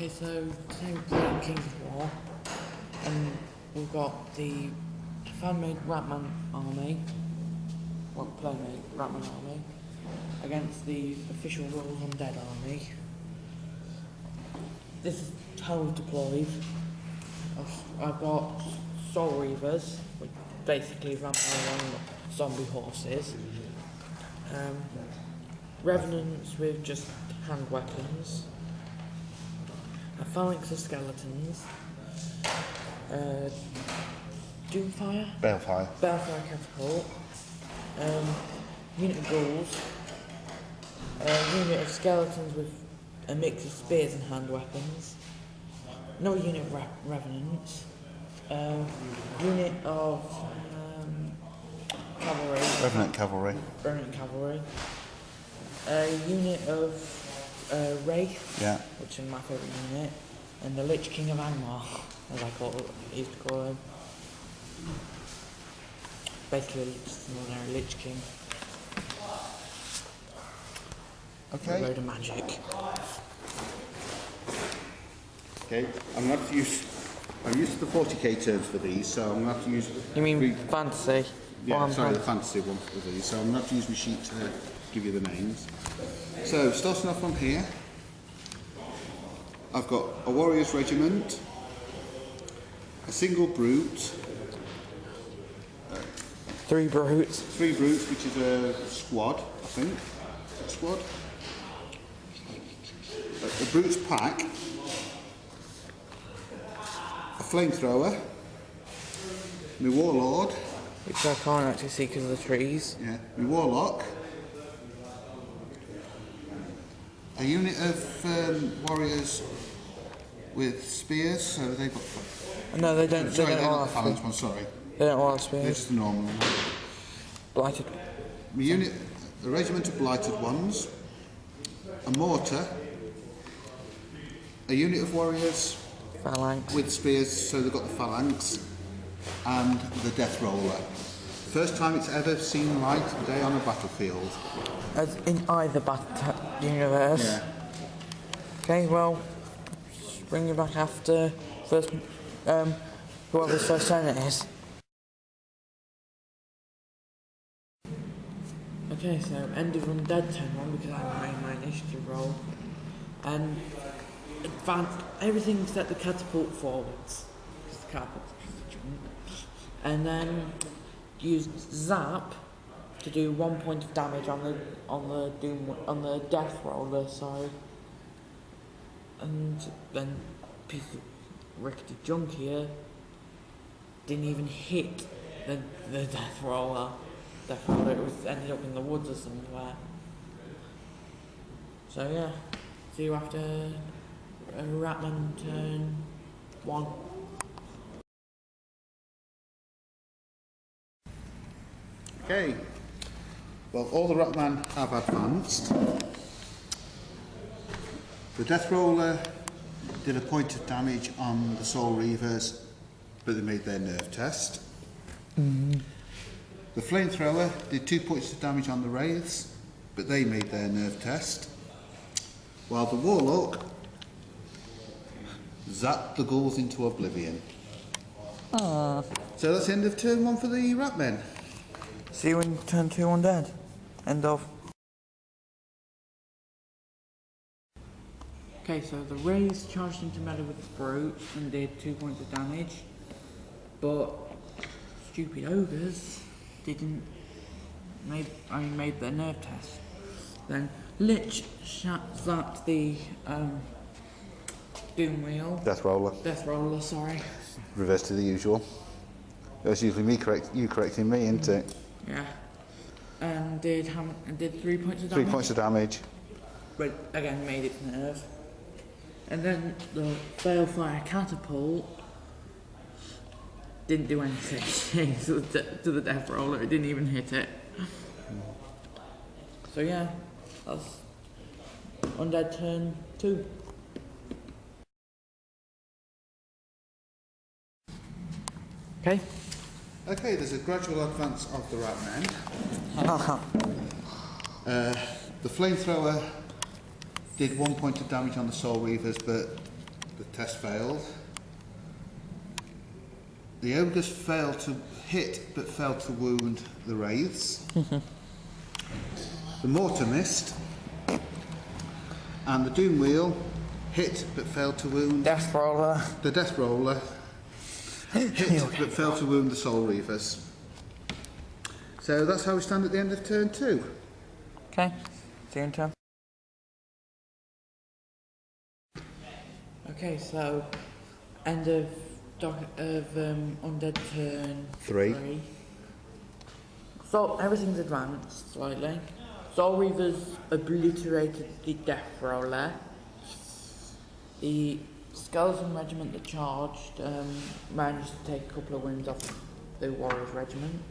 Okay, so today we're playing Kings of War, and we've got the fan-made Ratman army, well, playmade Ratman army, against the official rules Undead army. This is how we've deployed. I've got Soul Reavers, which basically run along zombie horses. Revenants with just hand weapons. A phalanx of skeletons. Doomfire? Balefire. Balefire catapult. Unit of ghouls. Unit of skeletons with a mix of spears and hand weapons. Another unit of revenants. Unit of cavalry. Revenant cavalry. Revenant cavalry. A unit of Wraith, Yeah. which is my favourite unit, and the Lich King of Angmar, as I used to call him. Basically, just an ordinary Lich King. Okay. A load of magic. Okay. I'm going to have to use. I'm used to the 40k terms for these, so I'm going to have to use. You mean fantasy? Yeah, sorry, the fantasy one for these. So I'm going to have to use my sheet to give you the names. So starting off from here, I've got a warrior's regiment, a single brute, Three brutes, which is a squad, I think. Squad. A brute's pack, a flamethrower, my warlord. which I can't actually see because of the trees. Yeah, my warlock. A unit of warriors with spears, so they've got. No, they don't. Sorry, They they're don't not all the have phalanx one. Sorry, They don't all have they're spears. just the normal one. Blighted. My unit, a regiment of blighted ones, a mortar, a unit of warriors Phalanx. with spears, so they've got the phalanx, and the death roller. First time it's ever seen light of day on a battlefield. As in either universe. Yeah. Okay, well, bring you back after first, whoever's first turn it is. Okay, so end of Undead turn 1 because I made my initiative roll. And advanced everything except the catapult forwards. Because the catapult's a jump. And then used Zap to do 1 point of damage on the death roller, sorry. And then piece of rickety junk here didn't even hit the death roller. Death roller, it was ended up in the woods or somewhere. So yeah, see you after Ratmen turn 1. Okay. Well, all the Ratmen have advanced. The Death Roller did a point of damage on the Soul Reavers, but they made their nerve test. The Flamethrower did 2 points of damage on the Wraiths, but they made their nerve test. While the Warlock zapped the ghouls into oblivion. So that's the end of turn 1 for the Ratmen. See you in turn 2 Undead. End of. Okay, so the Rays charged into melee with the Brute and did 2 points of damage, but stupid ogres didn't made their nerve test. Then Lich zapped the Doom Wheel. Death Roller, sorry. reverse to the usual. That's usually you correcting me, isn't it? Yeah. And did 3 points of damage. 3 points of damage. But again, made its nerve. And then the Balefire catapult didn't do anything to the death roller. It didn't even hit it. So yeah, that's Undead turn 2. Okay. Okay, there's a gradual advance of the Ratmen. The Flamethrower did 1 point of damage on the Soul Reavers, but The test failed. The ogres failed to hit but failed to wound the wraiths. The mortar missed. And the doom wheel hit but failed to wound Death roller. the death roller. Hit but failed to wound the soul reavers. So that's how we stand at the end of turn 2. Okay, see you in turn. Okay, so end of Undead turn 3. So everything's advanced slightly. Soul Reavers obliterated the Death Roller. The Skeleton Regiment that charged managed to take a couple of wins off the Warriors Regiment.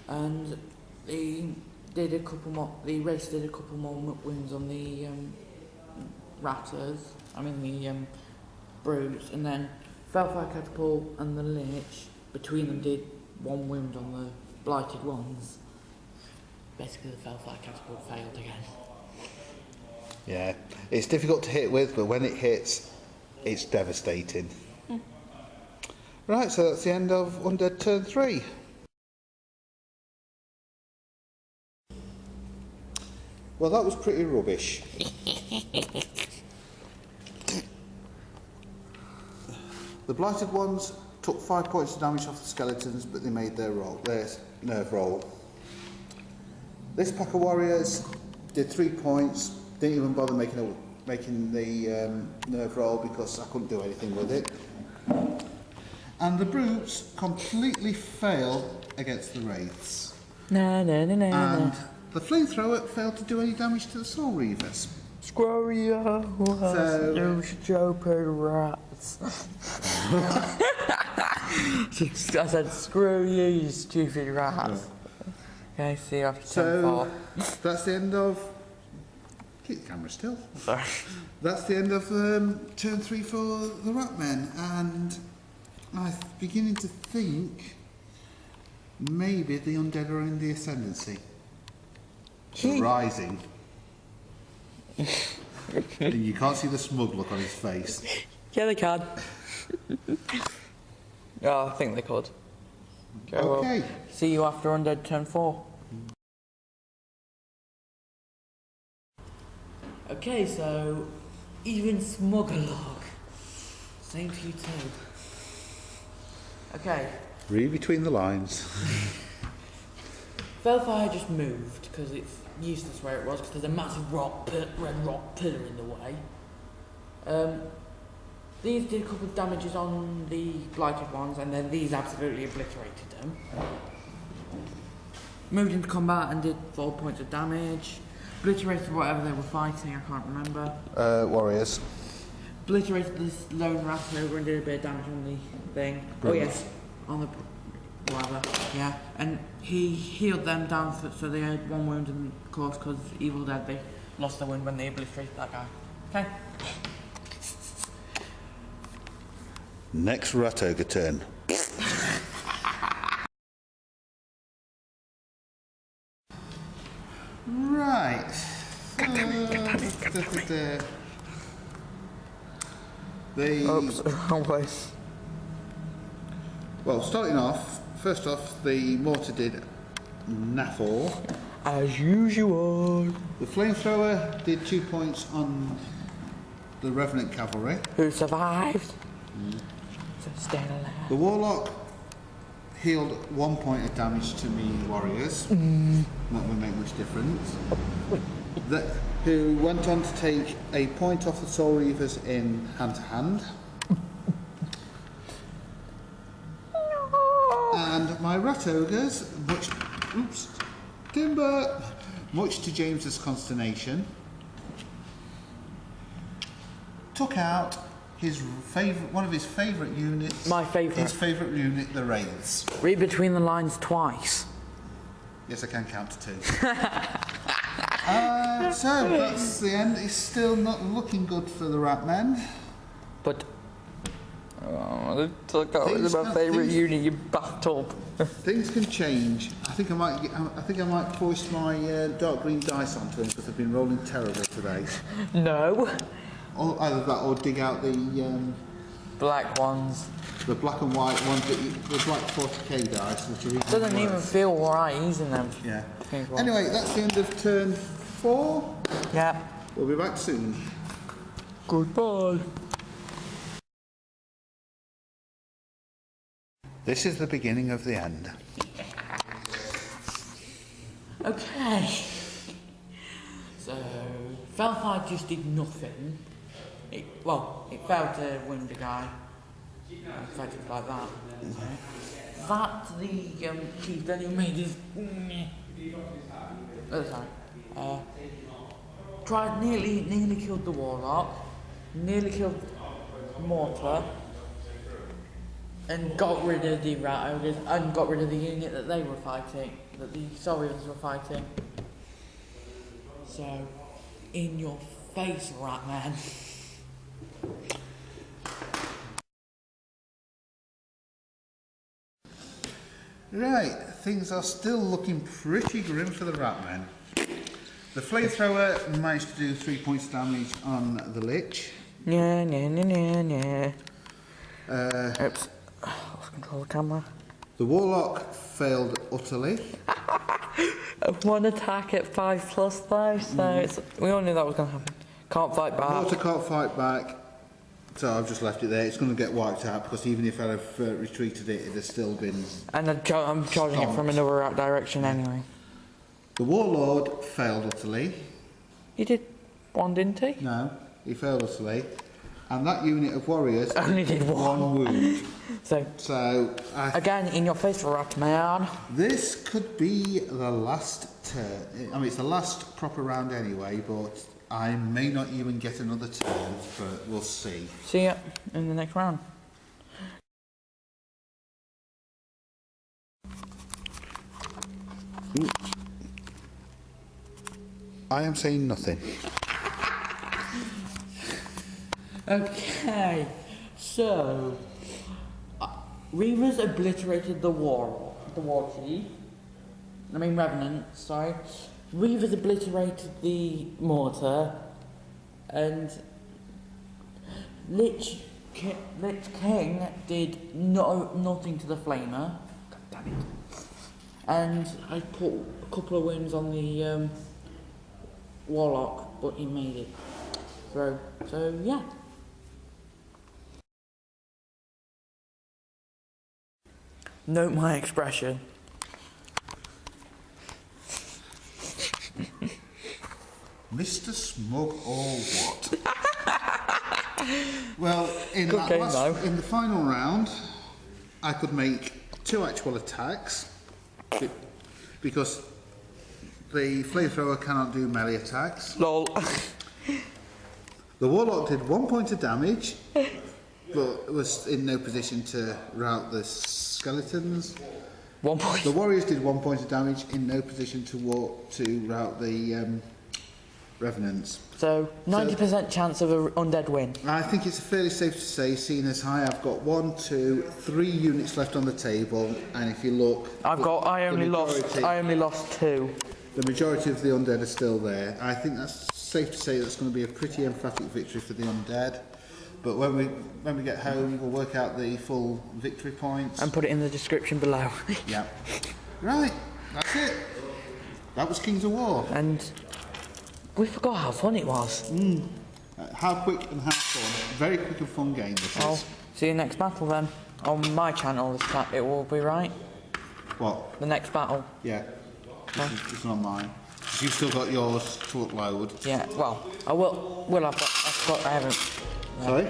And the race did a couple more wins on the Brutes, and then Felfire Catapult and the Lich, between them did 1 wound on the Blighted ones. Basically the Felfire Catapult failed again. Yeah, it's difficult to hit with, but when it hits, it's devastating. Right, so that's the end of Undead turn 3. Well, that was pretty rubbish. The Blighted ones took 5 points of damage off the skeletons, but they made their nerve roll. This pack of warriors did 3 points, didn't even bother making the nerve roll because I couldn't do anything with it. And the brutes completely failed against the wraiths. And the flamethrower failed to do any damage to the soul reavers. Screw you, you stupid rats. I said, screw you, you stupid rats. Okay, see you after turn 4. That's the end of... Keep the camera still. Sorry. That's the end of turn 3 for the Ratmen, and I'm beginning to think maybe the Undead are in the ascendancy. Rising. And you can't see the smug look on his face. Yeah, they can. Oh, I think they could. Okay. Well, see you after Undead turn 4. Okay, so even Smugglerlog. Same to you too. Okay. Read between the lines. Felfire just moved because it's useless where it was because there's a massive red rock pillar in the way. These did a couple of damages on the Blighted ones, and then these absolutely obliterated them. Moved into combat and did 4 points of damage. Obliterated whatever they were fighting, I can't remember. Warriors. Obliterated this lone rat over and did a bit of damage on the thing. Brilliant. Oh yes, on the whatever, yeah. And he healed them down so they had 1 wound, and of course because Evil Dead they lost their wound when they obliterated that guy. Okay. Next Rat Ogre turn. Right. Oops, wrong place. Well, starting off, first off, the mortar did naff all. As usual. The flamethrower did 2 points on the Revenant Cavalry. Who survived? So staying alive. The Warlock healed 1 point of damage to me warriors. Not going to make much difference. Who went on to take a point off the Soul Reavers in hand-to-hand. And my Rat Ogres, much to James's consternation, took out one of his favourite units. My favourite. His favourite unit, the Wraiths. Read between the lines twice. Yes, I can count to 2. So that's the end. It's still not looking good for the Ratmen. But they took out my favourite unit, you battled. Things can change. I think I might foist my dark green dice onto them because they've been rolling terribly today. No. Or either that or dig out the black ones. The black and white ones, the black 40k dice, which are even Doesn't worse. even feel alright using them. Yeah. Anyway, that's the end of turn 4. Yeah. We'll be back soon. Goodbye. This is the beginning of the end. Okay. So, Felfight just did nothing. It failed to win the guy. Effective like that. That the chief then he made his tried nearly killed the warlock, nearly killed Mortar, and got rid of the rat ogres and got rid of the unit that they were fighting, that the Saurians were fighting. So, in your face, Ratman. Right, things are still looking pretty grim for the Ratmen. The flamethrower managed to do 3 points of damage on the Lich. Yeah. Oops. Lost control of the camera. The Warlock failed utterly. One attack at 5+ though, so we all knew that was going to happen. Can't fight back. Mortar can't fight back, so I've just left it there. It's going to get wiped out because even if I'd have retreated it, it'd have still been. And I'm charging it from another direction anyway. The Warlord failed utterly. He did one, didn't he? No, he failed utterly. And that unit of warriors only did one wound. So again, in your face, Ratman. This could be the last turn. I mean, it's the last proper round anyway, but I may not even get another turn, but we'll see. See ya in the next round. I am saying nothing. Okay, so Reavers obliterated the war chief. Revenant, sorry. Reavers obliterated the mortar, and Lich King did nothing to the flamer. God damn it! And I put a couple of wins on the warlock, but he made it through. So yeah. Note my expression. Mr. Smug or what? Well, in the final round, I could make 2 actual attacks because the flamethrower cannot do melee attacks. Lol. The Warlock did 1 point of damage, but was in no position to rout the skeletons. 1 point. The Warriors did 1 point of damage, in no position to rout the Revenants. So 90% chance of an undead win. I think it's fairly safe to say, seeing as I've got 1, 2, 3 units left on the table, and if you look, I only lost 2. The majority of the undead are still there. I think that's safe to say that's going to be a pretty emphatic victory for the undead. But when we get home, we'll work out the full victory points and put it in the description below. Yeah. Right. That's it. That was Kings of War. And we forgot how fun it was. How quick and how fun. Very quick and fun game this is. See you next battle then. On my channel this time it will be, right? What? The next battle. Yeah. This is not mine. You've still got yours to upload. Yeah, well, I will have got, I haven't. Sorry?